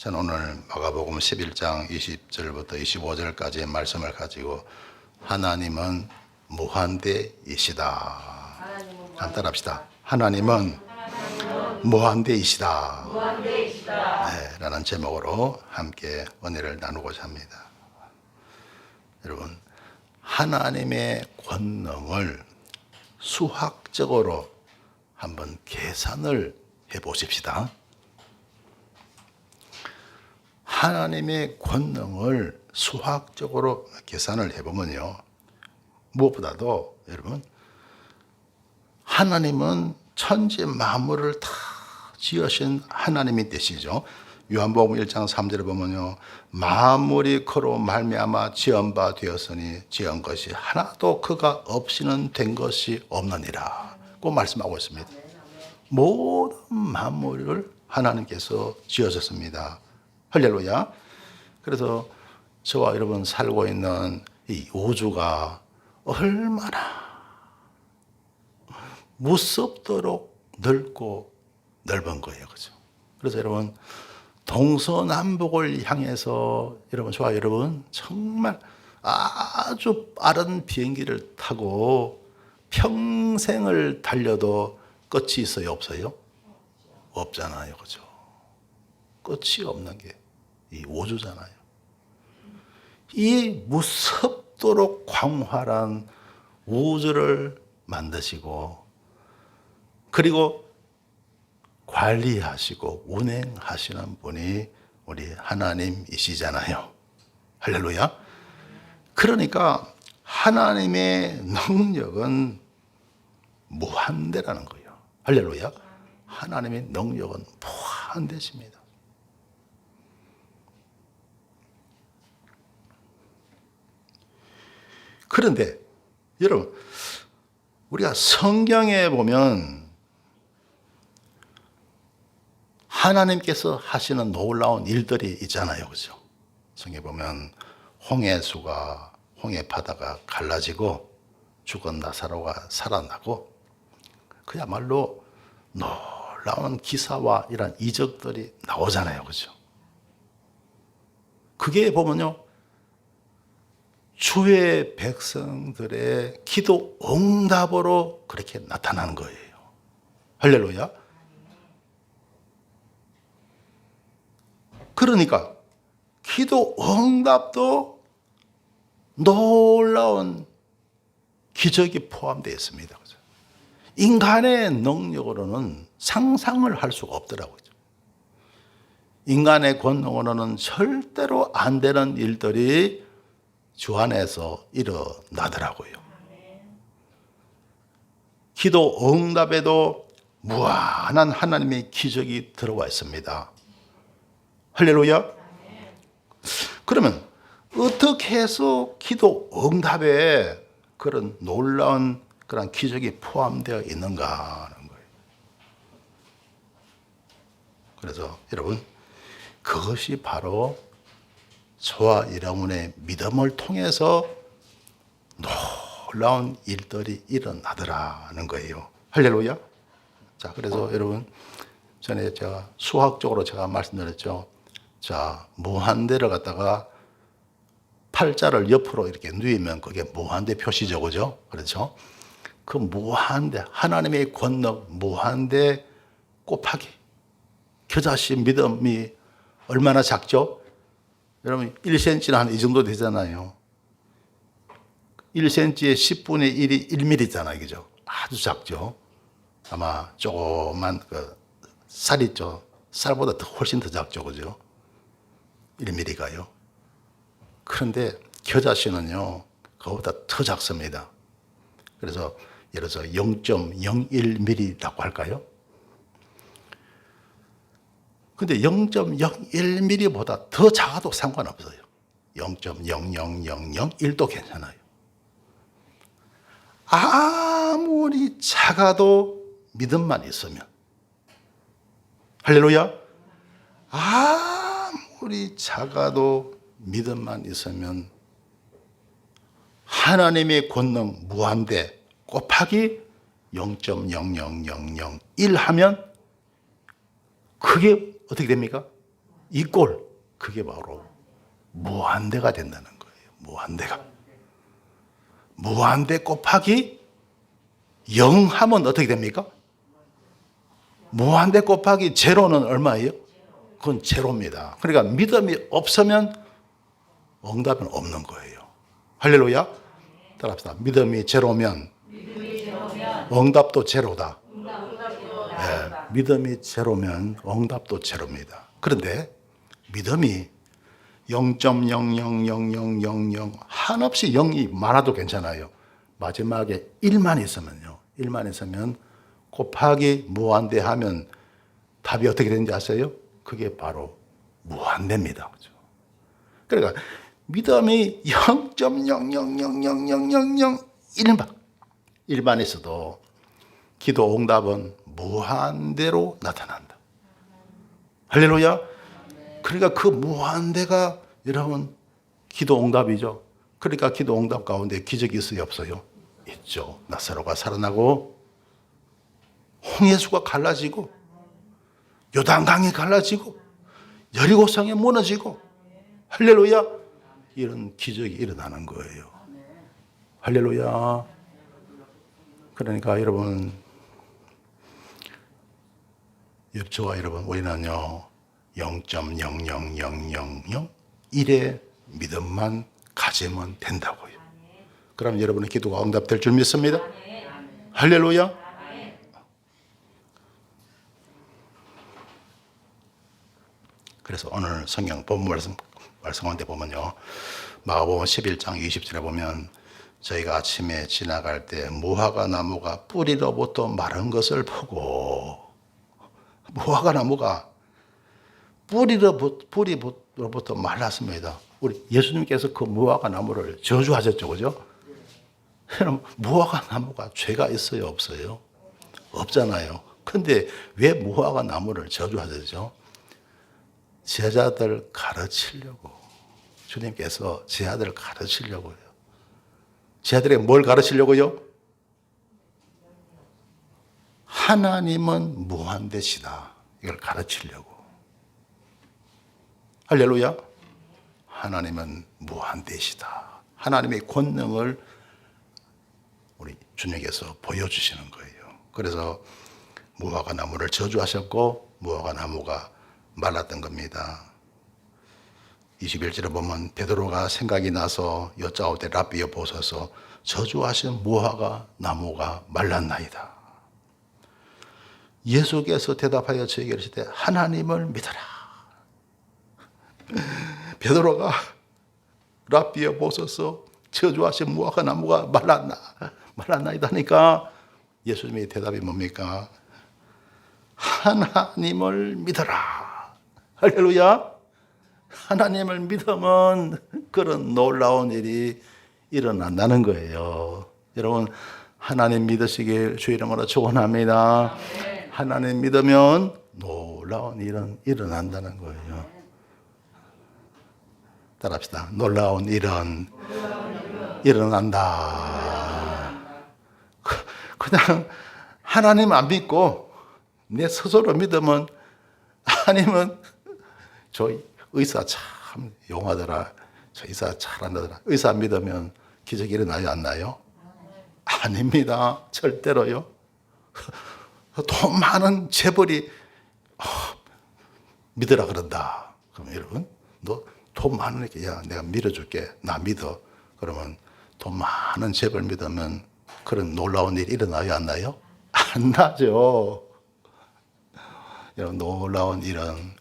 저는 오늘 마가복음 11장 20절부터 25절까지의 말씀을 가지고 하나님은 무한대이시다. 한번 따라합시다. 하나님은 무한대이시다. 네, 라는 제목으로 함께 은혜를 나누고자 합니다. 여러분, 하나님의 권능을 수학적으로 한번 계산을 해 보십시다. 하나님의 권능을 수학적으로 계산을 해보면요, 무엇보다도 여러분, 하나님은 천지 만물을 다 지으신 하나님이 되시죠. 요한복음 1장 3절에 보면요, 만물이 그로 말미암아 지은 바 되었으니 지은 것이 하나도 그가 없이는 된 것이 없느니라 고 말씀하고 있습니다. 모든 만물을 하나님께서 지으셨습니다. 할렐루야. 그래서 저와 여러분 살고 있는 이 우주가 얼마나 무섭도록 넓고 넓은 거예요. 그죠? 그래서 여러분, 동서남북을 향해서 저와 여러분 정말 아주 빠른 비행기를 타고 평생을 달려도 끝이 있어요? 없어요? 없잖아요. 그죠? 끝이 없는 게 이 우주잖아요. 이 무섭도록 광활한 우주를 만드시고 그리고 관리하시고 운행하시는 분이 우리 하나님이시잖아요. 할렐루야. 그러니까 하나님의 능력은 무한대라는 거예요. 할렐루야. 하나님의 능력은 무한대십니다. 그런데 여러분, 우리가 성경에 보면 하나님께서 하시는 놀라운 일들이 있잖아요. 그죠? 성경에 보면 홍해 바다가 갈라지고 죽은 나사로가 살아나고 그야말로 놀라운 기사와 이런 이적들이 나오잖아요. 그죠? 그게 보면요, 주의 백성들의 기도 응답으로 그렇게 나타나는 거예요. 할렐루야. 그러니까 기도 응답도 놀라운 기적이 포함되어 있습니다. 인간의 능력으로는 상상을 할 수가 없더라고요. 인간의 권능으로는 절대로 안 되는 일들이 주 안에서 일어나더라고요. 기도 응답에도 무한한 하나님의 기적이 들어와 있습니다. 할렐루야. 그러면 어떻게 해서 기도 응답에 그런 놀라운 그런 기적이 포함되어 있는가 하는 거예요. 그래서 여러분, 그것이 바로 저와 여러분의 믿음을 통해서 놀라운 일들이 일어나더라는 거예요. 할렐루야. 자, 그래서 여러분, 전에 제가 수학적으로 말씀드렸죠. 자, 무한대를 갖다가 팔자를 옆으로 이렇게 누이면 그게 무한대 표시죠. 그죠? 그렇죠? 그 무한대, 하나님의 권능, 무한대 곱하기. 겨자씨 믿음이 얼마나 작죠? 여러분, 1cm는 한 이 정도 되잖아요. 1cm에 10분의 1이 1mm잖아요. 그죠? 아주 작죠? 아마 조그만 쌀 있죠? 쌀보다 훨씬 더 작죠. 그죠? 1mm가요. 그런데 겨자씨는요, 그거보다 더 작습니다. 그래서 예를 들어서 0.01mm라고 할까요? 근데 0.01mm보다 더 작아도 상관없어요. 0.00001도 괜찮아요. 아무리 작아도 믿음만 있으면, 할렐루야. 아무리 작아도 믿음만 있으면 하나님의 권능 무한대 곱하기 0.00001 하면 그게 어떻게 됩니까? 이 꼴, 그게 바로 무한대가 된다는 거예요. 무한대가. 무한대 곱하기 0 하면 어떻게 됩니까? 무한대 곱하기 제로는 얼마예요? 그건 제로입니다. 그러니까 믿음이 없으면 응답은 없는 거예요. 할렐루야. 따라합시다. 믿음이 제로면 응답도 제로다. 네, 믿음이 제로면 응답도 제로입니다. 그런데 믿음이 0.000000 한없이 0이 많아도 괜찮아요. 마지막에 1만 있으면요. 1만 있으면 곱하기 무한대하면 답이 어떻게 되는지 아세요? 그게 바로 무한대입니다. 그렇죠? 그러니까 믿음이 0.00000001만 있어도 기도 응답은 무한대로 나타난다. 할렐루야. 그러니까 그 무한대가 여러분 기도 응답이죠. 그러니까 기도 응답 가운데 기적이 있어요, 없어요? 있죠. 나사로가 살아나고 홍해수가 갈라지고 요단강이 갈라지고 여리고성이 무너지고 할렐루야. 이런 기적이 일어나는 거예요. 할렐루야. 그러니까 여러분, 저와 여러분, 우리는요 0.0000001의 믿음만 가지면 된다고요. 그럼 여러분의 기도가 응답될 줄 믿습니다. 할렐루야. 그래서 오늘 성경 본문 말씀 가운데 보면요, 마가복음 11장 20절에 보면 저희가 아침에 지나갈 때 무화과 나무가 뿌리로부터 마른 것을 보고, 무화과 나무가 뿌리로부터 말랐습니다. 우리 예수님께서 그 무화과 나무를 저주하셨죠, 그죠? 그럼 무화과 나무가 죄가 있어요, 없어요? 없잖아요. 근데 왜 무화과 나무를 저주하셨죠? 제자들 가르치려고. 주님께서 제자들을 가르치려고요. 제자들에게 뭘 가르치려고요? 하나님은 무한대시다. 이걸 가르치려고. 할렐루야. 하나님은 무한대시다. 하나님의 권능을 우리 주님께서 보여주시는 거예요. 그래서 무화과 나무를 저주하셨고 무화과 나무가 말랐던 겁니다. 21절에 보면 베드로가 생각이 나서 여짜오되 랍비여 보소서 저주하신 무화과 나무가 말랐나이다. 예수께서 대답하여 저에게 이르시되 하나님을 믿어라. 베드로가 랍비여 보소서 저주하신 무화과 나무가 말랐나이다 하니까 예수님의 대답이 뭡니까? 하나님을 믿어라. 할렐루야. 하나님을 믿으면 그런 놀라운 일이 일어난다는 거예요. 여러분, 하나님 믿으시길 주 이름으로 축원합니다. 하나님 믿으면 놀라운 일은 일어난다는 거예요. 따라합시다. 놀라운 일은 일어난다. 그냥 하나님 안 믿고 내 스스로 믿으면, 하나님은 저 의사 참 용하더라, 저 의사 잘한다더라, 의사 믿으면 기적이 일어나요, 안 나요? 아닙니다. 절대로요. 돈 많은 재벌이 믿으라 그런다. 그럼 여러분, 너 돈 많으니까 야 내가 믿어줄게, 나 믿어. 그러면 돈 많은 재벌 믿으면 그런 놀라운 일이 일어나요, 안 나요? 안 나죠. 여러분, 놀라운 일은,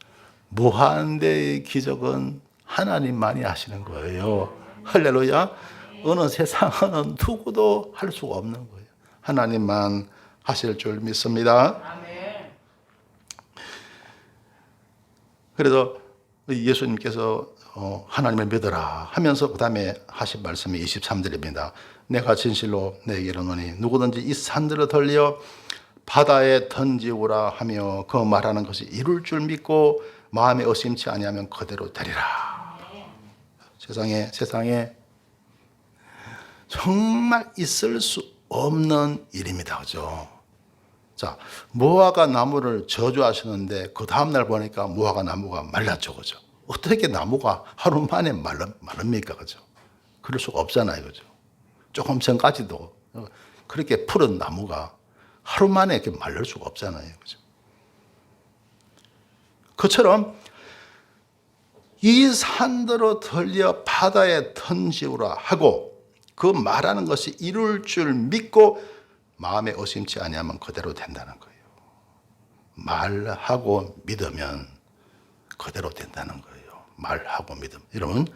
무한대의 기적은 하나님만이 하시는 거예요. 할렐루야. 어느 세상은 누구도 할 수가 없는 거예요. 하나님만 하실 줄 믿습니다. 그래서 예수님께서 하나님을 믿어라 하면서 그 다음에 하신 말씀이 23절입니다. 내가 진실로 내게 이르노니 누구든지 이 산들을 돌려 바다에 던지우라 하며 그 말하는 것이 이룰 줄 믿고 마음에 의심치 아니하면 그대로 되리라. 세상에 정말 있을 수 없는 일입니다. 그죠? 자, 무화과 나무를 저주하시는데 그 다음날 보니까 무화과 나무가 말랐죠. 그죠? 어떻게 나무가 하루 만에 마릅니까? 그죠? 그럴 수가 없잖아요. 그죠? 조금 전까지도 그렇게 푸른 나무가 하루 만에 이렇게 말릴 수가 없잖아요. 그죠? 그처럼 이 산들어 들려 바다에 던지우라 하고 그 말하는 것이 이룰 줄 믿고 마음에 의심치 아니하면 그대로 된다는 거예요. 말하고 믿으면 그대로 된다는 거예요. 말하고 믿음. 여러분,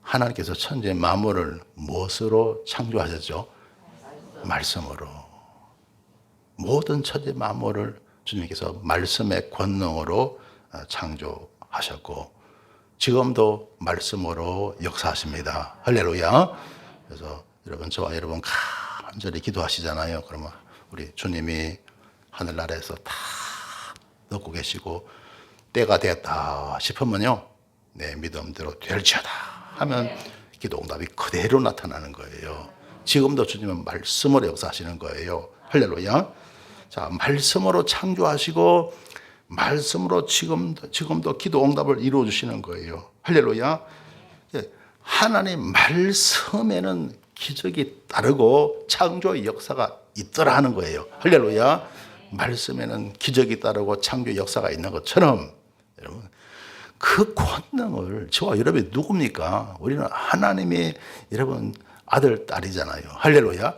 하나님께서 천지 만물을 무엇으로 창조하셨죠? 말씀으로. 모든 천지 만물을 주님께서 말씀의 권능으로 창조하셨고 지금도 말씀으로 역사하십니다. 할렐루야. 그래서 여러분, 저와 여러분 간절히 기도하시잖아요. 그러면 우리 주님이 하늘나라에서 다 넣고 계시고 때가 됐다 싶으면요, 내 믿음대로 될지어다 하면 기도 응답이 그대로 나타나는 거예요. 지금도 주님은 말씀으로 역사하시는 거예요. 할렐루야. 자, 말씀으로 창조하시고 말씀으로 지금도 기도 응답을 이루어 주시는 거예요. 할렐루야. 하나님 말씀에는 기적이 따르고 창조의 역사가 있더라 하는 거예요. 할렐루야. 말씀에는 기적이 따르고 창조의 역사가 있는 것처럼 여러분, 그 권능을 저와 여러분이 누굽니까? 우리는 하나님의 여러분 아들 딸이잖아요. 할렐루야.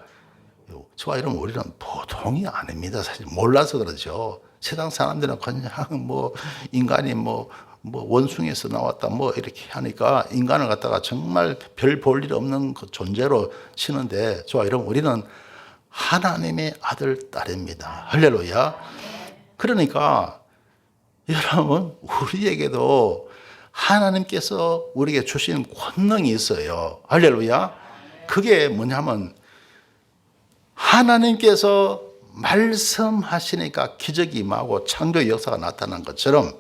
저와 여러분, 우리는 보통이 아닙니다. 사실 몰라서 그러죠. 세상 사람들은 그냥 인간이 원숭이에서 나왔다 이렇게 하니까 인간을 갖다가 정말 별 볼 일 없는 그 존재로 치는데 저와 여러분, 우리는 하나님의 아들 딸입니다. 할렐루야. 그러니까 여러분, 우리에게도 하나님께서 우리에게 주신 권능이 있어요. 할렐루야. 그게 뭐냐면 하나님께서 말씀하시니까 기적이 임하고 창조의 역사가 나타난 것처럼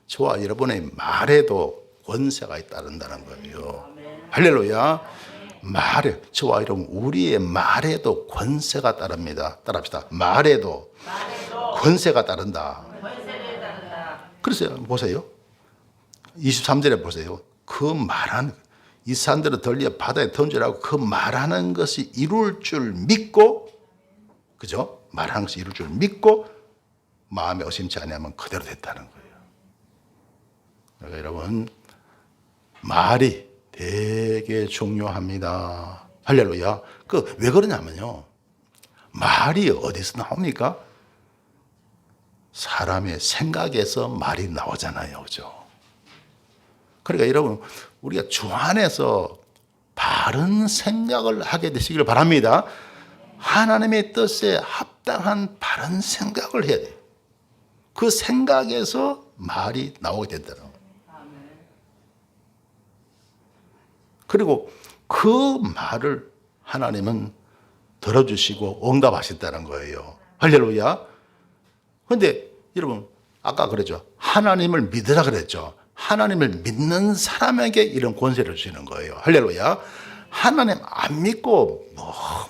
저와 여러분의 말에도 권세가 따른다는 거예요. 할렐루야. 말에, 저와 여러분, 우리의 말에도 권세가 따릅니다. 따라합시다. 말에도 권세가 따른다. 그래서 보세요. 23절에 보세요. 그 말하는, 이 산들을 들려 바다에 던지라고 그 말하는 것이 이룰 줄 믿고, 그죠? 말하는 것이 이룰 줄 믿고 마음에 의심치 않으면 그대로 됐다는 거예요. 그러니까 여러분, 말이 되게 중요합니다. 할렐루야. 왜 그러냐면요, 말이 어디서 나옵니까? 사람의 생각에서 말이 나오잖아요. 그죠? 그러니까 여러분, 우리가 주 안에서 바른 생각을 하게 되시길 바랍니다. 하나님의 뜻에 합당한 바른 생각을 해야 돼요. 그 생각에서 말이 나오게 된다는 거예요. 그리고 그 말을 하나님은 들어주시고 응답하신다는 거예요. 할렐루야. 그런데 여러분, 아까 그랬죠. 하나님을 믿으라 그랬죠. 하나님을 믿는 사람에게 이런 권세를 주시는 거예요. 할렐루야. 하나님 안 믿고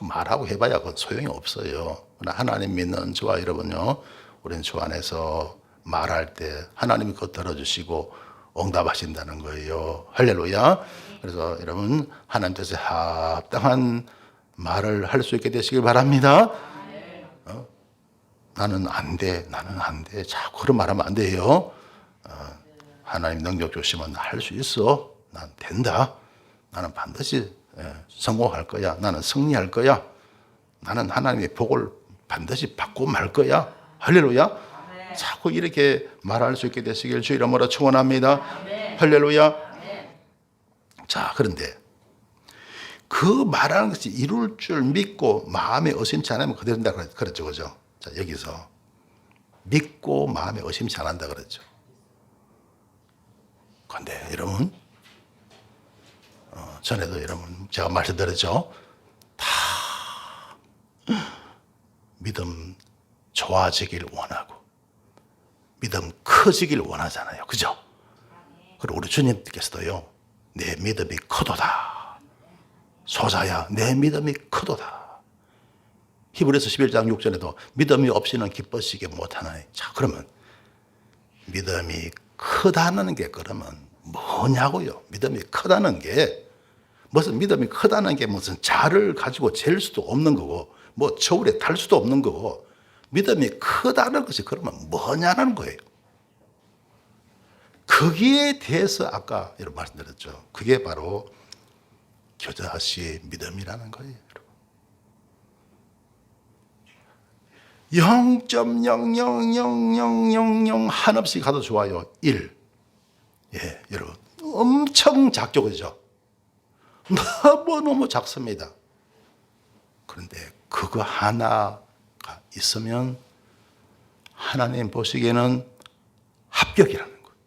말하고 해봐야 그건 소용이 없어요. 하나님 믿는 저와 여러분요, 우리는 주 안에서 말할 때 하나님이 그거 들어주시고 응답하신다는 거예요. 할렐루야. 그래서 여러분, 하나님 뜻에 합당한 말을 할 수 있게 되시길 바랍니다. 나는 안 돼, 나는 안 돼. 자꾸 그런 말하면 안 돼요. 하나님 능력 주시면 할 수 있어. 난 된다. 나는 반드시 성공할 거야. 나는 승리할 거야. 나는 하나님의 복을 반드시 받고 말 거야. 할렐루야. 자꾸 이렇게 말할 수 있게 되시길 주 이름으로 축원합니다. 할렐루야. 자, 그런데 그 말하는 것이 이룰 줄 믿고 마음에 의심치 않으면 그대로 된다 그랬죠. 그죠? 자, 여기서 믿고 마음에 의심치 않는다 그랬죠. 그런데 여러분, 전에도 여러분 제가 말씀드렸죠. 다 믿음 좋아지길 원하고 믿음 커지길 원하잖아요. 그죠? 그리고 우리 주님께서도요, 내 믿음이 크도다. 소자야, 내 믿음이 크도다. 히브리서 11장 6절에도 믿음이 없이는 기뻐시게 못하나니. 자, 그러면 믿음이 크다는 게 그러면 뭐냐고요? 믿음이 크다는 게 무슨 믿음이 크다는 게 무슨 자를 가지고 잴 수도 없는 거고 뭐 저울에 탈 수도 없는 거고 믿음이 크다는 것이 그러면 뭐냐는 거예요. 거기에 대해서 아까 여러분 말씀드렸죠. 그게 바로 겨자씨의 믿음이라는 거예요. 0.0000000 한없이 가도 좋아요. 1. 예, 여러분. 엄청 작죠, 그죠? 너무너무 작습니다. 그런데 그거 하나가 있으면 하나님 보시기에는 합격이라는 거예요.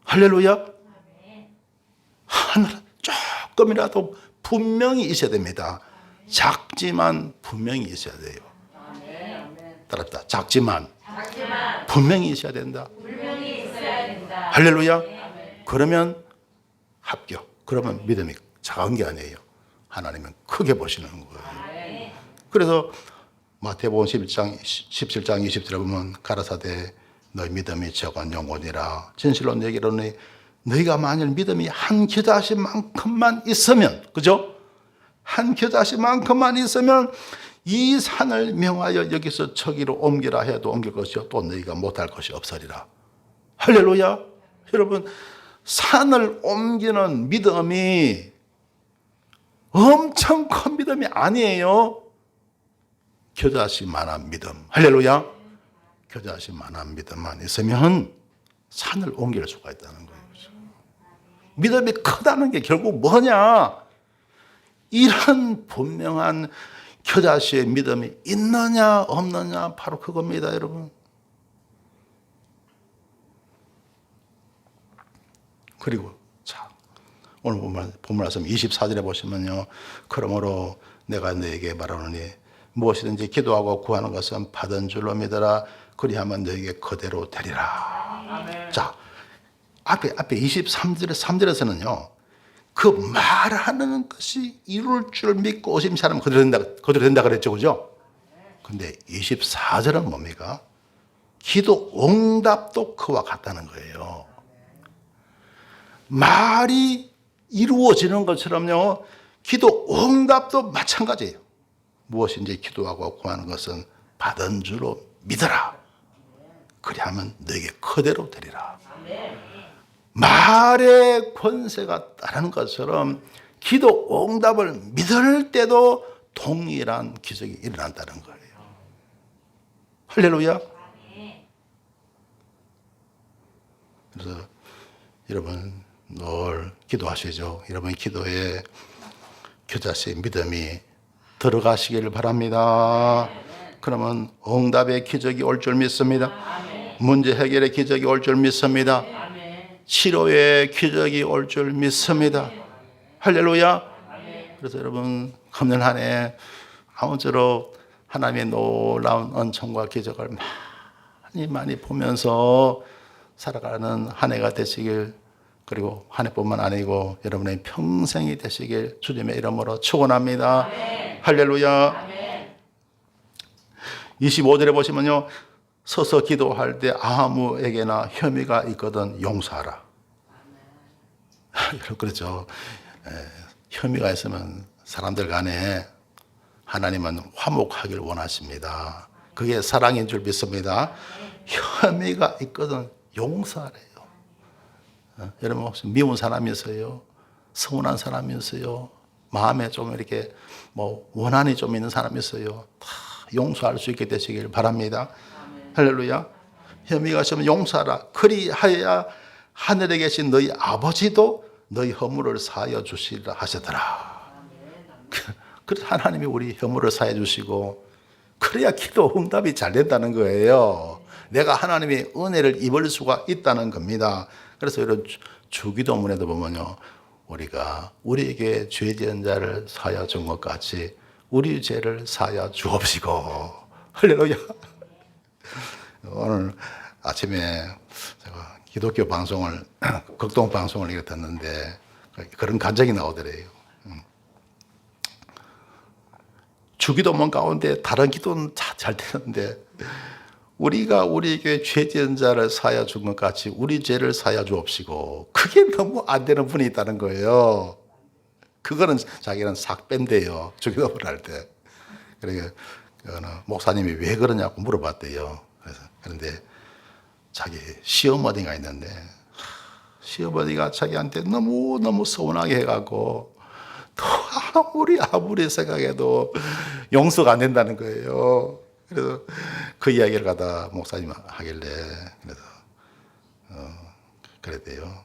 할렐루야. 하나 조금이라도 분명히 있어야 됩니다. 작지만 분명히 있어야 돼요. 따라합니다. 작지만 분명히 있어야 된다. 할렐루야. 그러면 합격. 그러면 믿음이 작은 게 아니에요. 하나님은 크게 보시는 거예요. 그래서 마태복음 17장 20절에 보면 가라사대 너희 믿음이 적은 영혼이라 진실로 내게 이르노니 너희가 만일 믿음이 한 겨자씨만큼만 있으면, 그죠? 한 겨자씨만큼만 있으면 이 산을 명하여 여기서 저기로 옮기라 해도 옮길 것이요 또 너희가 못할 것이 없으리라. 할렐루야. 여러분, 산을 옮기는 믿음이 엄청 큰 믿음이 아니에요. 겨자씨만한 믿음. 할렐루야. 겨자씨만한 믿음만 있으면 산을 옮길 수가 있다는 거예요. 믿음이 크다는 게 결국 뭐냐? 이런 분명한 겨자씨의 믿음이 있느냐 없느냐 바로 그겁니다, 여러분. 그리고 자, 오늘 본문 말씀 24절에 보시면요. 그러므로 내가 너에게 말하노니 무엇이든지 기도하고 구하는 것은 받은 줄로 믿어라. 그리하면 너에게 그대로 되리라. 아멘. 자, 앞에 23절에서는요. 그 말하는 것이 이룰 줄 믿고 오심사람 그대로 된다 그랬죠. 그죠? 근데 24절은 뭡니까? 기도 응답도 그와 같다는 거예요. 말이 이루어지는 것처럼요. 기도 응답도 마찬가지예요. 무엇인지 기도하고 구하는 것은 받은 줄로 믿어라. 그리하면 너에게 그대로 되리라. 말의 권세가 따르는 것처럼 기도 응답을 믿을 때도 동일한 기적이 일어난다는 거예요. 할렐루야. 그래서 여러분 늘 기도하시죠. 여러분 기도에 겨자씨의 믿음이 들어가시기를 바랍니다. 그러면 응답의 기적이 올 줄 믿습니다. 문제 해결의 기적이 올 줄 믿습니다. 치료의 기적이 올 줄 믿습니다. 할렐루야. 그래서 여러분 금년 한 해 아무쪼록 하나님의 놀라운 은총과 기적을 많이 보면서 살아가는 한 해가 되시길, 그리고 한 해뿐만 아니고 여러분의 평생이 되시길 주님의 이름으로 축원합니다. 할렐루야. 25절에 보시면요. 서서 기도할 때 아무에게나 혐의가 있거든 용서하라. 그렇죠. 혐의가 있으면 사람들 간에 하나님은 화목하길 원하십니다. 그게 사랑인 줄 믿습니다. 혐의가 있거든 용서하래요. 여러분 혹시 미운 사람이 있어요? 서운한 사람이 있어요? 마음에 좀 이렇게 원한이 좀 있는 사람이 있어요? 다 용서할 수 있게 되시길 바랍니다. 할렐루야. 혐의가 있으면 용서하라. 그리하여야 하늘에 계신 너희 아버지도 너희 허물을 사하여 주시리라 하시더라. 그래서 하나님이 우리 허물을 사해 주시고 그래야 기도 응답이 잘 된다는 거예요. 내가 하나님의 은혜를 입을 수가 있다는 겁니다. 그래서 이런 주기도문에도 보면요. 우리가 우리에게 죄 지은 자를 사하여 준 것 같이 우리 죄를 사하여 주옵시고. 할렐루야. 오늘 아침에 제가 기독교 방송을, 극동 방송을 이렇게 듣는데 그런 간증이 나오더래요. 주기도문 가운데 다른 기도는 잘 되는데 우리가 우리 교회 죄 지은 자를 사하여 준 것 같이 우리 죄를 사하여 주옵시고, 그게 너무 안 되는 분이 있다는 거예요. 그거는 자기는 싹 뺀대요, 주기도문 할 때. 그러니까 목사님이 왜 그러냐고 물어봤대요. 그런데 자기 시어머니가 있는데 시어머니가 자기한테 너무 서운하게 해가고 또 아무리 생각해도 용서가 안 된다는 거예요. 그래서 그 이야기를 갖다 목사님 하길래, 그래서 그랬대요.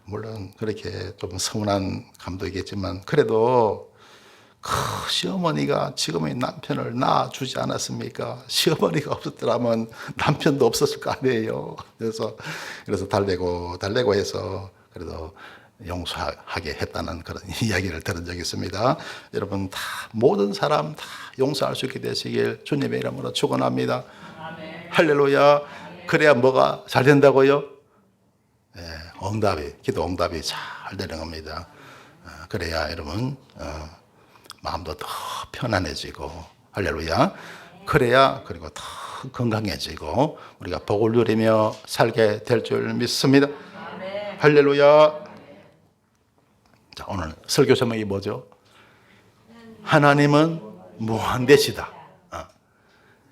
물론 그렇게 좀 서운한 감독이겠지만 그래도 그 시어머니가 지금의 남편을 낳아주지 않았습니까? 시어머니가 없었더라면 남편도 없었을 거 아니에요. 그래서 달래고 해서 그래도 용서하게 했다는 그런 이야기를 들은 적이 있습니다. 여러분 다 모든 사람 다 용서할 수 있게 되시길 주님의 이름으로 축원합니다. 할렐루야. 그래야 뭐가 잘 된다고요? 네, 기도 응답이 잘 되는 겁니다. 그래야 여러분 마음도 더 편안해지고, 할렐루야. 그래야 그리고 더 건강해지고 우리가 복을 누리며 살게 될 줄 믿습니다. 할렐루야. 자, 오늘 설교 제목이 뭐죠? 하나님은 무한대시다.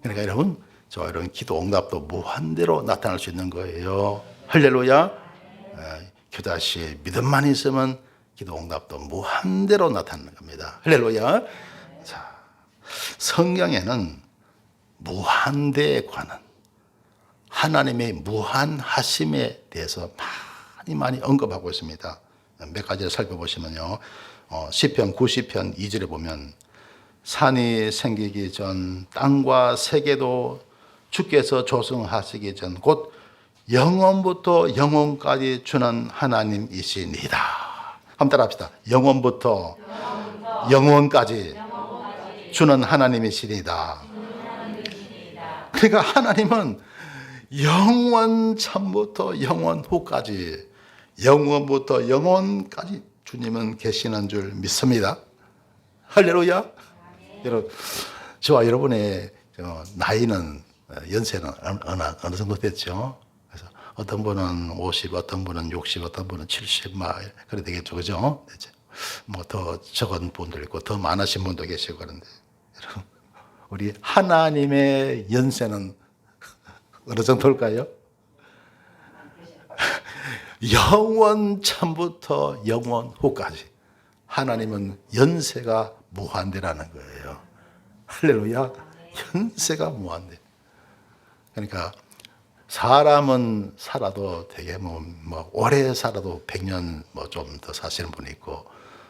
그러니까 여러분, 이런 기도 응답도 무한대로 나타날 수 있는 거예요. 할렐루야. 교다시 믿음만 있으면 기도 응답도 무한대로 나타나는 겁니다. 할렐루야. 자, 성경에는 무한대에 관한 하나님의 무한하심에 대해서 많이 언급하고 있습니다. 몇 가지를 살펴보시면요. 시편 90편 2절에 보면 산이 생기기 전 땅과 세계도 주께서 조성하시기 전 곧 영원부터 영원까지 주는 하나님이시니이다. 한번 따라합시다. 영원부터 영원까지 주는 하나님이시니이다. 그러니까 하나님은 영원 전부터 영원 후까지, 영원부터 영원까지 주님은 계시는 줄 믿습니다. 할렐루야. 여러분, 저와 여러분의 나이는, 연세는 어느 정도 됐죠? 그래서 어떤 분은 50, 어떤 분은 60, 어떤 분은 70, 그래 되겠죠, 그죠? 뭐 더 적은 분도 있고 더 많으신 분도 계시고 그런데, 여러분, 우리 하나님의 연세는 어느 정도일까요? 영원 전부터 영원 후까지 하나님은 연세가 무한대라는 거예요. 할렐루야. 연세가 무한대. 그러니까 사람은 살아도 되게 오래 살아도 100년 좀 더 사시는 분이 있고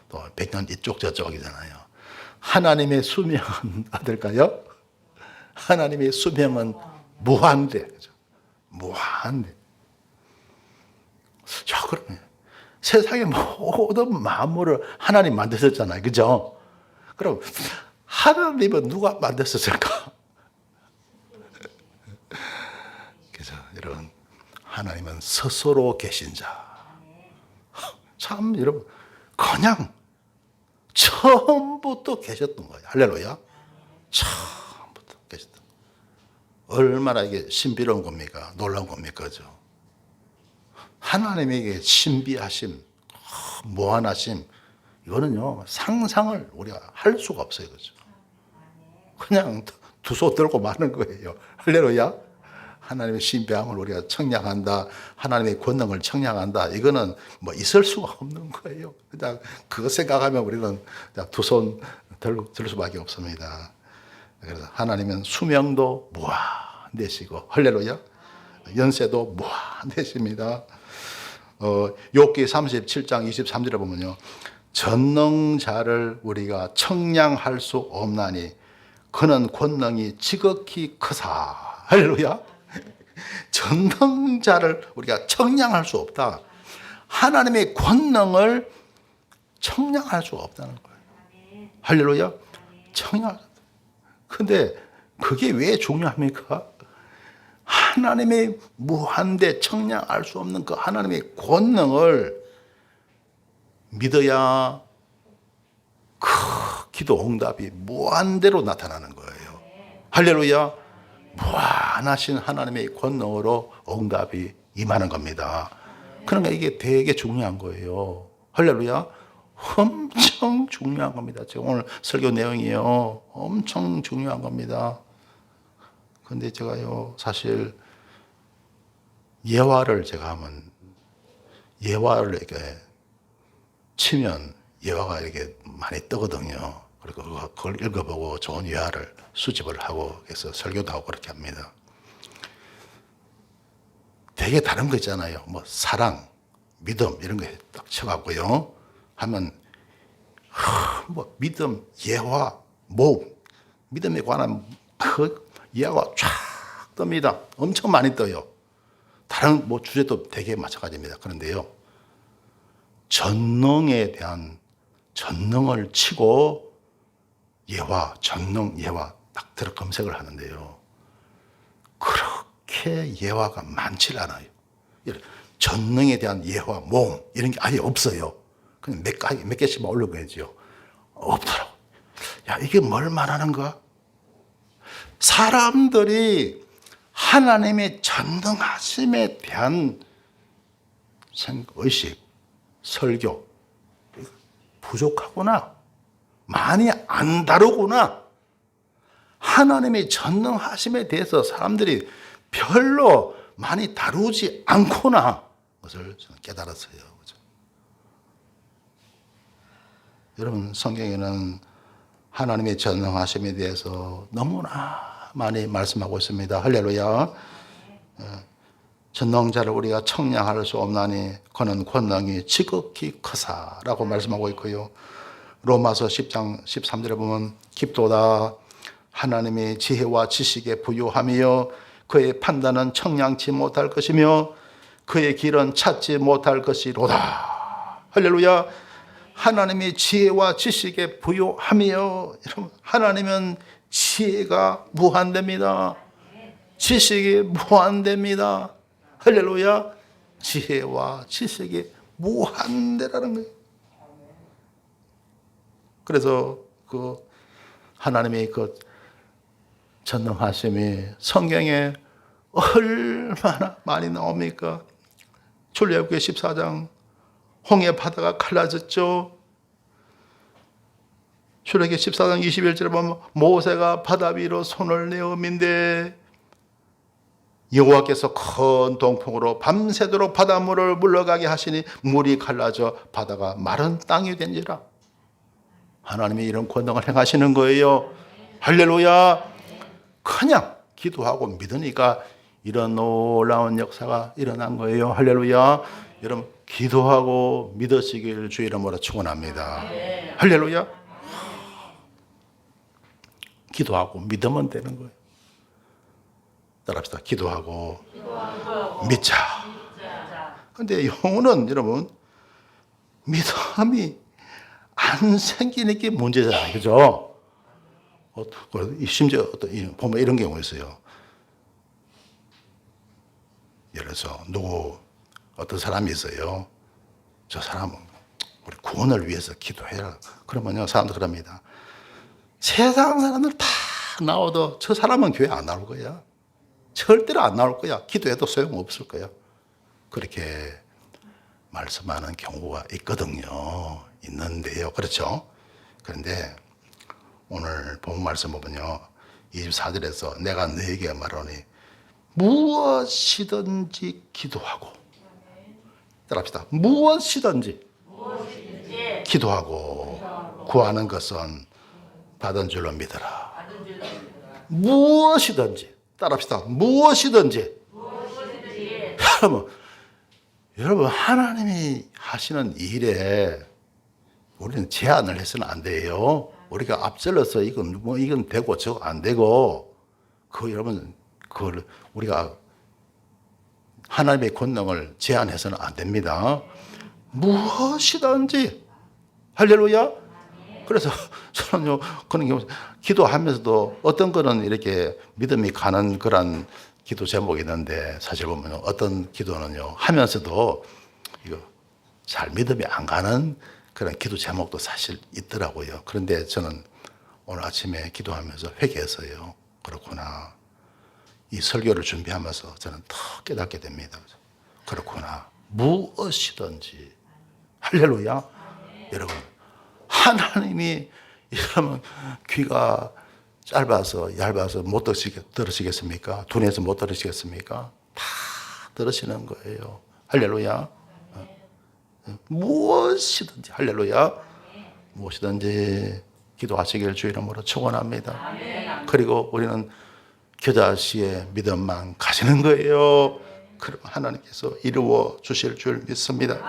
또 100년 이쪽 저쪽이잖아요. 하나님의 수명은 어떨까요? 하나님의 수명은 무한대. 그죠? 무한대. 자, 그러면 세상의 모든 만물을 하나님 만드셨잖아요. 그죠? 그럼 하나님은 누가 만드셨을까? 그죠? 여러분, 하나님은 스스로 계신 자. 참, 여러분, 그냥 처음부터 계셨던 거예요. 할렐루야. 처음부터 계셨던. 얼마나 이게 신비로운 겁니까? 놀라운 겁니까? 그죠? 하나님에게 신비하심, 무한하심, 이거는요, 상상을 우리가 할 수가 없어요. 그죠? 그냥 두 손 들고 마는 거예요. 할렐루야. 하나님의 신비함을 우리가 청량한다, 하나님의 권능을 청량한다, 이거는 있을 수가 없는 거예요. 그냥 그거 생각하면 우리는 두 손 들 수밖에 없습니다. 그래서 하나님은 수명도 무한되시고, 할렐루야. 연세도 무한되십니다. 욥기 37장 23절에 보면요, 전능자를 우리가 청량할 수 없나니 그는 권능이 지극히 크사. 할렐루야. 전능자를 우리가 청량할 수 없다. 하나님의 권능을 청량할 수 없다는 거예요. 할렐루야. 청량. 근데 그게 왜 중요합니까? 하나님의 무한대 청량할 수 없는 그 하나님의 권능을 믿어야 기도 응답이 무한대로 나타나는 거예요. 할렐루야. 무한하신 하나님의 권능으로 응답이 임하는 겁니다. 그러니까 이게 되게 중요한 거예요. 할렐루야. 엄청 중요한 겁니다. 지금 오늘 설교 내용이요. 엄청 중요한 겁니다. 근데 제가요, 사실 예화를 제가 하면, 예화를 이렇게 치면 예화가 이렇게 많이 뜨거든요. 그리고 그걸 읽어보고 좋은 예화를 수집을 하고 그래서 설교도 하고 그렇게 합니다. 되게 다른 거 있잖아요. 뭐 사랑, 믿음 이런 거 딱 쳐갖고요 하면 뭐 믿음, 예화, 모험, 믿음에 관한 그 예화가 쫙 뜹니다. 엄청 많이 떠요. 다른 뭐 주제도 되게 마찬가지입니다. 그런데요, 전능에 대한 전능을 치고 예화, 전능 예화 딱 들어 검색을 하는데요, 그렇게 예화가 많지 않아요. 전능에 대한 예화, 모험 이런 게 아예 없어요. 그냥 몇 개씩만 올려보야죠. 없더라고. 야, 이게 뭘 말하는가? 사람들이 하나님의 전능하심에 대한 의식, 설교 부족하구나, 많이 안 다루구나, 하나님의 전능하심에 대해서 사람들이 별로 많이 다루지 않구나, 그것을 저는 깨달았어요. 그죠? 여러분, 성경에는 하나님의 전능하심에 대해서 너무나 많이 말씀하고 있습니다. 할렐루야. 전능자를 우리가 청량할 수 없나니 그는 권능이 지극히 크사라고 말씀하고 있고요. 로마서 10장 13절에 보면 깊도다 하나님의 지혜와 지식에 부유하며 그의 판단은 청량치 못할 것이며 그의 길은 찾지 못할 것이로다. 할렐루야. 하나님의 지혜와 지식에 부유하며, 여러분, 하나님은 지혜가 무한됩니다. 지식이 무한됩니다. 할렐루야. 지혜와 지식이 무한대라는 거예요. 그래서 그 하나님의 그 전능하심이 성경에 얼마나 많이 나옵니까? 출애굽기 14장 홍해 바다가 갈라졌죠. 출애굽기 14장 21절에 보면 모세가 바다 위로 손을 내어민데 여호와께서 큰 동풍으로 밤새도록 바닷물을 물러가게 하시니 물이 갈라져 바다가 마른 땅이 된지라. 하나님이 이런 권능을 행하시는 거예요. 할렐루야. 그냥 기도하고 믿으니까 이런 놀라운 역사가 일어난 거예요. 할렐루야. 여러분, 기도하고 믿으시길 주 이름으로 축원합니다. 할렐루야. 기도하고 믿으면 되는 거예요. 따라합시다. 기도하고 믿자. 그런데 영혼은 여러분 믿음이 안 생기는 게 문제잖아요. 그죠? 심지어 보면 이런 경우가 있어요. 예를 들어서 어떤 사람이 있어요. 저 사람은 우리 구원을 위해서 기도해라. 그러면요, 사람들 그럽니다. 세상 사람들 다 나와도 저 사람은 교회 안 나올 거야. 절대로 안 나올 거야. 기도해도 소용없을 거야. 그렇게 말씀하는 경우가 있거든요. 있는데요. 그렇죠? 그런데 오늘 본 말씀 보면요, 24절에서 내가 너에게 말하니 무엇이든지 기도하고, 따라합시다. 무엇이든지 기도하고 구하는 것은 받은 줄로 믿어라. 무엇이든지, 따라합시다. 무엇이든지. 여러분, 하나님이 하시는 일에 우리는 제한을 해서는 안 돼요. 우리가 앞질러서 이건 되고 저거 안 되고, 여러분, 우리가 하나님의 권능을 제한해서는 안 됩니다. 무엇이든지. 할렐루야. 그래서 저는요, 그런 경우 기도하면서도 어떤 거는 이렇게 믿음이 가는 그런 기도 제목이 있는데, 사실 보면 어떤 기도는요, 하면서도 이거 잘 믿음이 안 가는 그런 기도 제목도 사실 있더라고요. 그런데 저는 오늘 아침에 기도하면서 회개했어요. 그렇구나. 이 설교를 준비하면서 저는 더 깨닫게 됩니다. 그렇구나. 무엇이든지. 할렐루야. 여러분, 하나님이 여러분 귀가 짧아서 얇아서 못 들으시겠습니까? 둔해서 못 들으시겠습니까? 다 들으시는 거예요. 할렐루야. 무엇이든지 할렐루야. 무엇이든지 기도하시길 주 이름으로 축원합니다. 그리고 우리는 겨자씨의 믿음만 가지는 거예요. 그럼 하나님께서 이루어 주실 줄 믿습니다.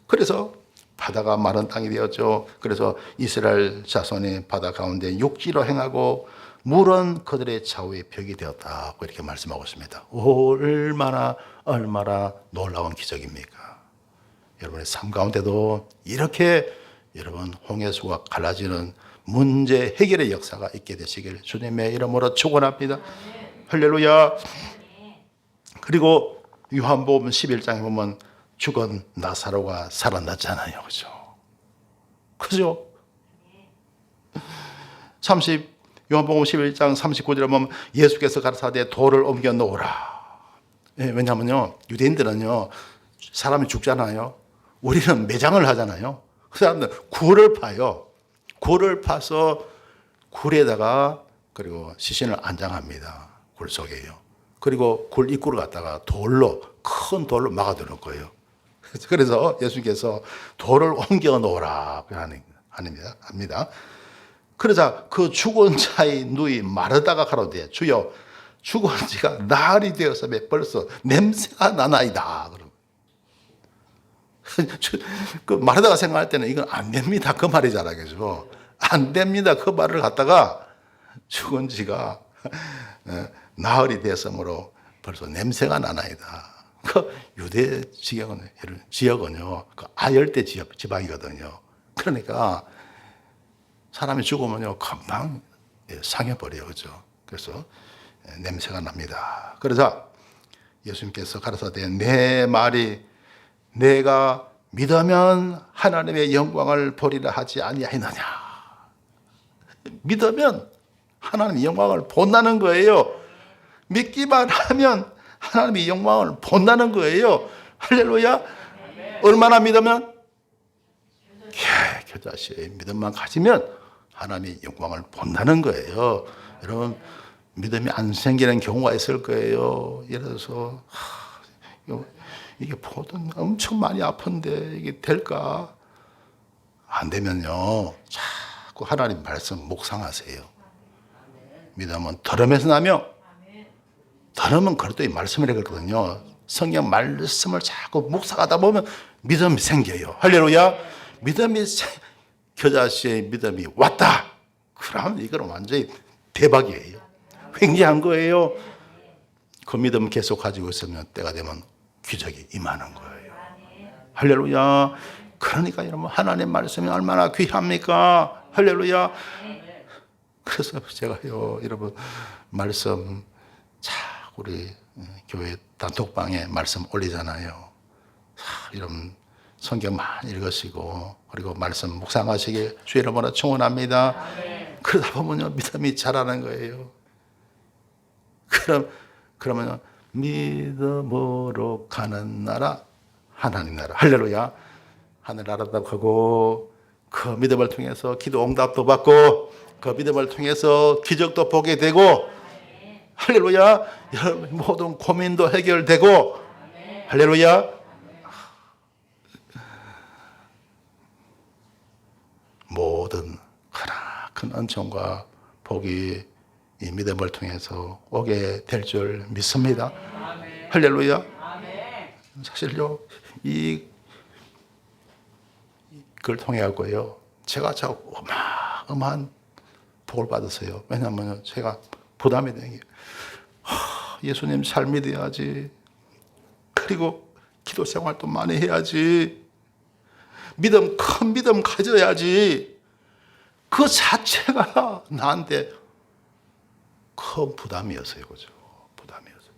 그래서 바다가 마른 땅이 되었죠. 그래서 이스라엘 자손이 바다 가운데 육지로 행하고 물은 그들의 좌우의 벽이 되었다고 이렇게 말씀하고 있습니다. 얼마나 놀라운 기적입니까? 여러분의 삶 가운데도 이렇게 여러분 홍해수가 갈라지는 문제 해결의 역사가 있게 되시길 주님의 이름으로 축원합니다. 할렐루야. 그리고 요한복음 11장에 보면 죽은 나사로가 살아났잖아요. 그죠? 요한복음 11장 39절에 보면 예수께서 가라사대 돌을 옮겨 놓으라. 왜냐하면요, 유대인들은요, 사람이 죽잖아요. 우리는 매장을 하잖아요. 그 사람들은 굴을 파요. 굴을 파서 굴에다가 그리고 시신을 안장합니다. 굴 속에요. 그리고 굴 입구를 갖다가 큰 돌로 막아두는 거예요. 그래서 예수께서 돌을 옮겨 놓으라 합니다. 그러자 그 죽은 자의 누이 마르다가 가로되 주여 죽은 지가 나흘이 되었으며 벌써 냄새가 나나이다. 그 마르다가 생각할 때는 이건 안 됩니다. 그 말이잖아요. 그죠? 안 됩니다. 그 말을 갖다가 죽은 지가 나흘이 되었으므로 벌써 냄새가 나나이다. 그 유대 지역은요, 그 아열대 지방이거든요. 그러니까 사람이 죽으면요, 금방 상해버려요. 그죠? 그래서 냄새가 납니다. 그러자 예수님께서 가라사대 내 말이 내가 믿으면 하나님의 영광을 보리라 하지 아니하였느냐. 믿으면 하나님의 영광을 본다는 거예요. 믿기만 하면 하나님의 영광을 본다는 거예요. 할렐루야. 얼마나 믿으면? 겨자씨의 믿음만 가지면 하나님의 영광을 본다는 거예요. 여러분, 믿음이 안 생기는 경우가 있을 거예요. 예를 들어서 이게 보던 엄청 많이 아픈데 이게 될까? 안 되면요, 자꾸 하나님 말씀 묵상하세요. 믿으면 더러면서 나며, 더러면 그래도 이 말씀이라 그러거든요. 성경 말씀을 자꾸 묵상하다 보면 믿음이 생겨요. 할렐루야. 겨자씨의 믿음이 왔다. 그러면 이건 완전히 대박이에요. 굉장한 거예요. 그 믿음 계속 가지고 있으면 때가 되면 기적이 임하는 거예요. 할렐루야. 그러니까 여러분, 하나님 말씀이 얼마나 귀합니까? 할렐루야. 그래서 제가요, 여러분, 말씀 우리 교회 단톡방에 말씀 올리잖아요. 이런 성경 많이 읽으시고 그리고 말씀 묵상하시길 주 이름으로 축원합니다. 그러다 보면요, 믿음이 자라는 거예요. 그러면 믿음으로 가는 나라, 하나님 나라. 할렐루야. 하늘 나라도 가고 그 믿음을 통해서 기도 응답도 받고 그 믿음을 통해서 기적도 보게 되고, 할렐루야. 여러분 모든 고민도 해결되고, 할렐루야. 모든 큰 은총과 복이 이 믿음을 통해서 오게 될 줄 믿습니다. 할렐루야. 사실요, 이걸 통해 갖고요, 제가 어마어마한 복을 받았어요. 왜냐하면 제가 부담이 되는 게, 예수님 잘 믿어야지. 그리고 기도 생활도 많이 해야지. 큰 믿음 가져야지. 그 자체가 나한테 큰 부담이었어요. 그죠? 부담이었어요.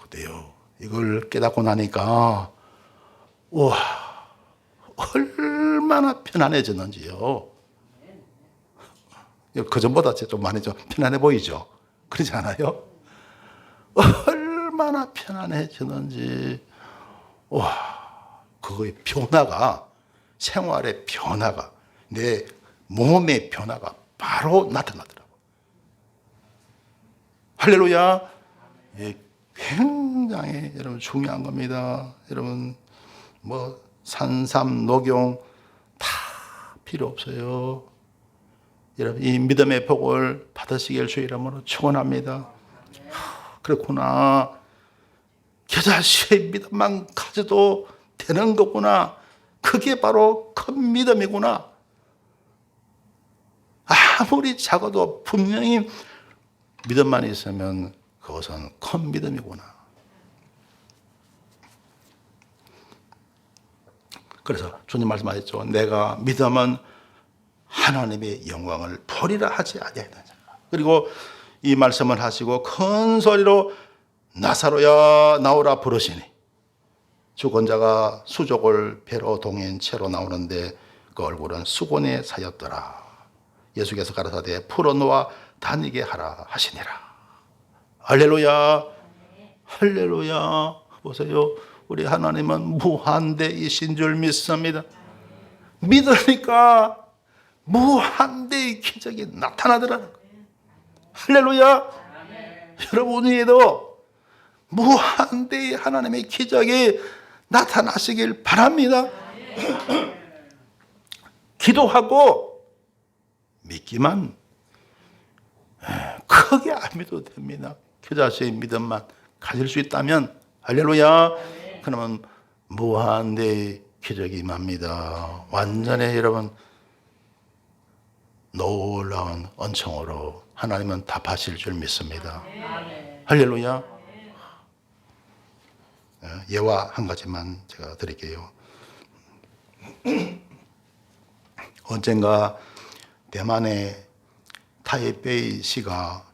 근데요, 이걸 깨닫고 나니까 와, 얼마나 편안해졌는지요. 그전보다 좀 많이 좀 편안해 보이죠? 그렇지 않아요? 얼마나 편안해졌는지. 와, 그거의 변화가, 생활의 변화가, 내 몸의 변화가 바로 나타나더라고요. 할렐루야. 예, 굉장히 여러분 중요한 겁니다. 여러분 뭐 산삼, 녹용 다 필요 없어요. 여러분 이 믿음의 복을 받으시길 주 이름으로 축원합니다. 그렇구나. 겨자씨의 믿음만 가져도 되는 거구나. 그게 바로 큰 믿음이구나. 아무리 작아도 분명히 믿음만 있으면 그것은 큰 믿음이구나. 그래서 주님 말씀하셨죠. 내가 믿음은 하나님의 영광을 보리라 하지 아니하였느냐. 그리고 이 말씀을 하시고 큰 소리로 나사로야 나오라 부르시니 죽은 자가 수족을 배로 동인 채로 나오는데 그 얼굴은 수건에 사였더라. 예수께서 가라사대 풀어놓아 다니게 하라 하시니라. 할렐루야. 할렐루야. 보세요. 우리 하나님은 무한대이신 줄 믿습니다. 믿으니까 무한대의 기적이 나타나더라는 거예요. 할렐루야. 여러분에도 무한대의 하나님의 기적이 나타나시길 바랍니다. 기도하고 믿기만 크게 안 믿어도 됩니다. 겨자씨의 믿음만 가질 수 있다면 할렐루야. 그러면 무한대의 기적이 임합니다. 완전히 여러분 놀라운 은총으로 하나님은 답하실 줄 믿습니다. 할렐루야. 예화 한 가지만 제가 드릴게요. 언젠가 대만의 타이베이시가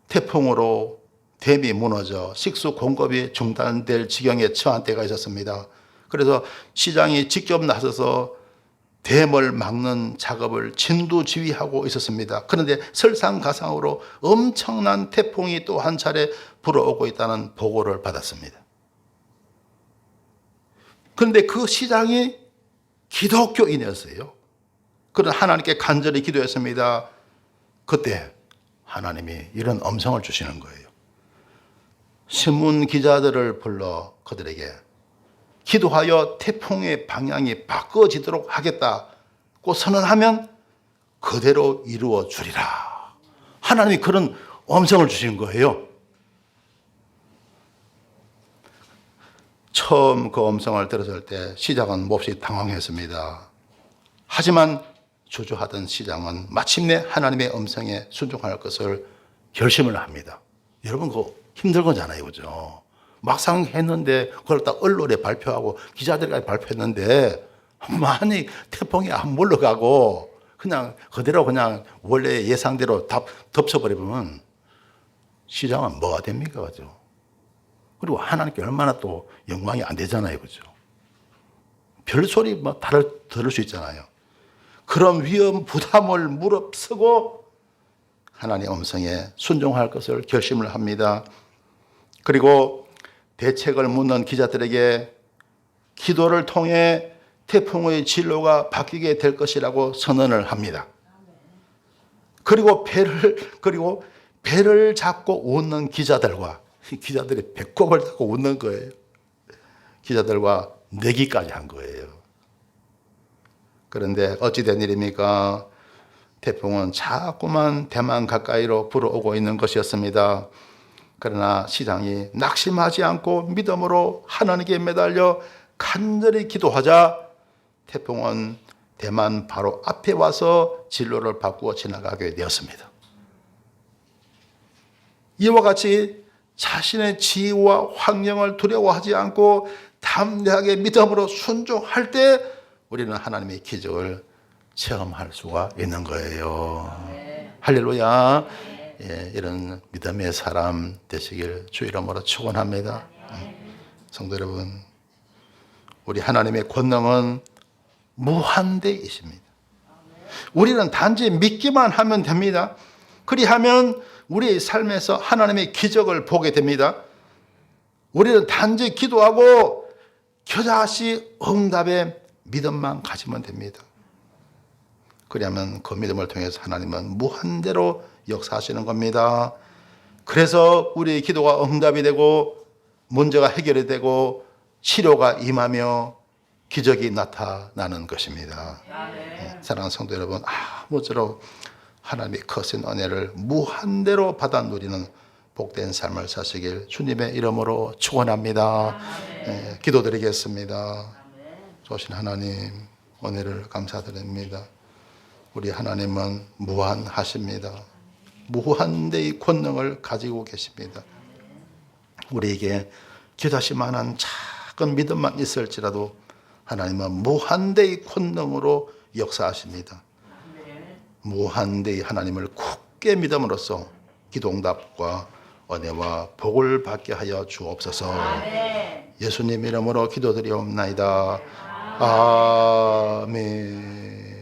태풍으로 댐이 무너져 식수 공급이 중단될 지경에 처한 때가 있었습니다. 그래서 시장이 직접 나서서 댐을 막는 작업을 진두지휘하고 있었습니다. 그런데 설상가상으로 엄청난 태풍이 또 한 차례 불어오고 있다는 보고를 받았습니다. 그런데 그 시장이 기독교인이었어요. 그런 하나님께 간절히 기도했습니다. 그때 하나님이 이런 음성을 주시는 거예요. 신문 기자들을 불러 그들에게 기도하여 태풍의 방향이 바꿔지도록 하겠다고 선언하면 그대로 이루어 주리라. 하나님이 그런 음성을 주시는 거예요. 처음 그 음성을 들었을 때 시장은 몹시 당황했습니다. 하지만 주저하던 시장은 마침내 하나님의 음성에 순종할 것을 결심을 합니다. 여러분 그거 힘든 거잖아요. 그죠? 막상 했는데 그걸 딱 언론에 발표하고 기자들까지 발표했는데 많이 태풍이 안 물러가고 그냥 그대로 그냥 원래 예상대로 덮쳐버리면 시장은 뭐가 됩니까? 그죠? 그리고 하나님께 얼마나 또 영광이 안 되잖아요. 그죠? 별소리 뭐 들을 수 있잖아요. 그런 위험 부담을 무릅쓰고 하나님의 음성에 순종할 것을 결심을 합니다. 그리고 대책을 묻는 기자들에게 기도를 통해 태풍의 진로가 바뀌게 될 것이라고 선언을 합니다. 그리고 배를 잡고 웃는 기자들과 기자들이 배꼽을 잡고 웃는 거예요. 기자들과 내기까지 한 거예요. 그런데 어찌된 일입니까? 태풍은 자꾸만 대만 가까이로 불어오고 있는 것이었습니다. 그러나 시장이 낙심하지 않고 믿음으로 하나님께 매달려 간절히 기도하자 태풍은 대만 바로 앞에 와서 진로를 바꾸어 지나가게 되었습니다. 이와 같이 자신의 지위와 환경을 두려워하지 않고 담대하게 믿음으로 순종할 때 우리는 하나님의 기적을 체험할 수가 있는 거예요. 할렐루야. 예, 이런 믿음의 사람 되시길 주 이름으로 축원합니다. 성도 여러분, 우리 하나님의 권능은 무한대이십니다. 우리는 단지 믿기만 하면 됩니다. 그리하면 우리의 삶에서 하나님의 기적을 보게 됩니다. 우리는 단지 기도하고 겨자씨 응답의 믿음만 가지면 됩니다. 그러면 그 믿음을 통해서 하나님은 무한대로 역사하시는 겁니다. 그래서 우리의 기도가 응답이 되고 문제가 해결이 되고 치료가 임하며 기적이 나타나는 것입니다. 사랑하는 성도 여러분, 아무쪼록 하나님의 거센 은혜를 무한대로 받아 누리는 복된 삶을 사시길 주님의 이름으로 축원합니다. 기도드리겠습니다. 좋으신 하나님, 은혜를 감사드립니다. 우리 하나님은 무한하십니다. 무한대의 권능을 가지고 계십니다. 우리에게 겨자씨만한 작은 믿음만 있을지라도 하나님은 무한대의 권능으로 역사하십니다. 무한대의 하나님을 굳게 믿음으로써 기도응답과 은혜와 복을 받게 하여 주옵소서. 예수님 이름으로 기도드리옵나이다. 아멘.